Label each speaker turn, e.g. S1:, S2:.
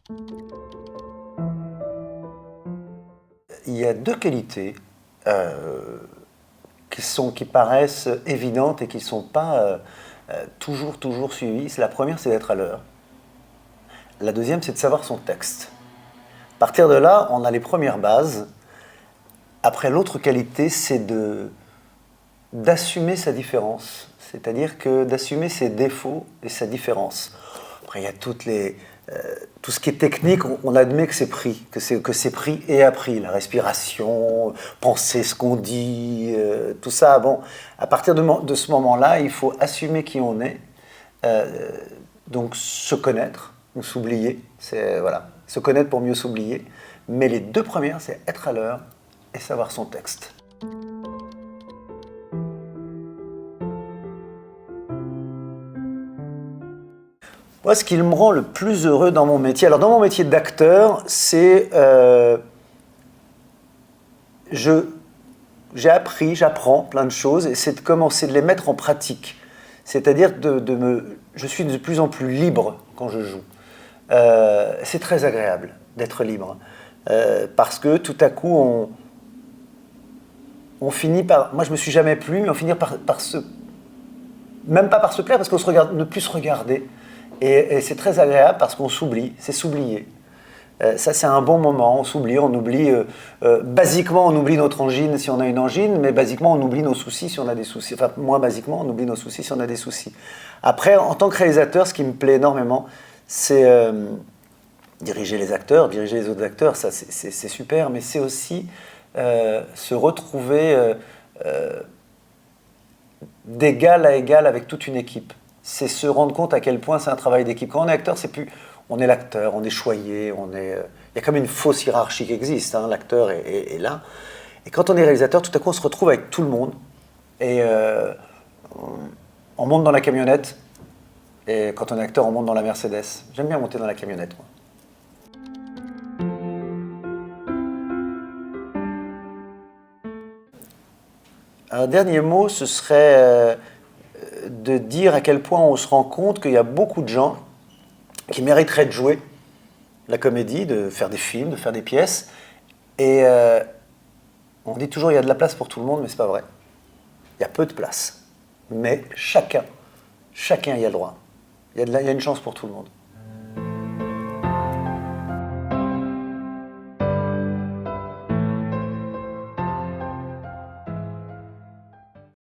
S1: Il y a deux qualités qui paraissent évidentes et qui ne sont pas toujours suivies. La première, c'est d'être à l'heure. La deuxième, c'est de savoir son texte. À partir de là, on a les premières bases. Après, l'autre qualité, c'est d'assumer sa différence. C'est-à-dire que d'assumer ses défauts et sa différence. Après, il y a tout ce qui est technique, on admet que c'est pris, que c'est pris et appris. La respiration, penser ce qu'on dit, tout ça. Bon, à partir de ce moment-là, il faut assumer qui on est, donc se connaître ou s'oublier. Voilà, se connaître pour mieux s'oublier. Mais les deux premières, c'est être à l'heure et savoir son texte. Moi, ce qui me rend le plus heureux dans mon métier, alors dans mon métier d'acteur, c'est j'apprends plein de choses et c'est de commencer de les mettre en pratique. C'est-à-dire je suis de plus en plus libre quand je joue. C'est très agréable d'être libre parce que tout à coup on finit par, moi je me suis jamais plu, mais on finit par se, même pas par se plaire parce qu'on ne plus se regarder. Et c'est très agréable parce qu'on s'oublie, c'est s'oublier. Ça, c'est un bon moment, on s'oublie, basiquement, on oublie notre angine si on a une angine, mais basiquement, on oublie nos soucis si on a des soucis. Enfin, moins basiquement, on oublie nos soucis si on a des soucis. Après, en tant que réalisateur, ce qui me plaît énormément, c'est diriger les acteurs, diriger les autres acteurs, ça, c'est super, mais c'est aussi se retrouver d'égal à égal avec toute une équipe. C'est se rendre compte à quel point c'est un travail d'équipe. Quand on est acteur, c'est plus... On est l'acteur, on est choyé, il y a comme une fausse hiérarchie qui existe, hein, l'acteur est là. Et quand on est réalisateur, tout à coup, on se retrouve avec tout le monde. Et on monte dans la camionnette. Et quand on est acteur, on monte dans la Mercedes. J'aime bien monter dans la camionnette, moi. Un dernier mot, ce serait de dire à quel point on se rend compte qu'il y a beaucoup de gens qui mériteraient de jouer la comédie, de faire des films, de faire des pièces. Et on dit toujours qu'il y a de la place pour tout le monde, mais c'est pas vrai. Il y a peu de place. Mais chacun y a le droit. Il y a une chance pour tout le monde.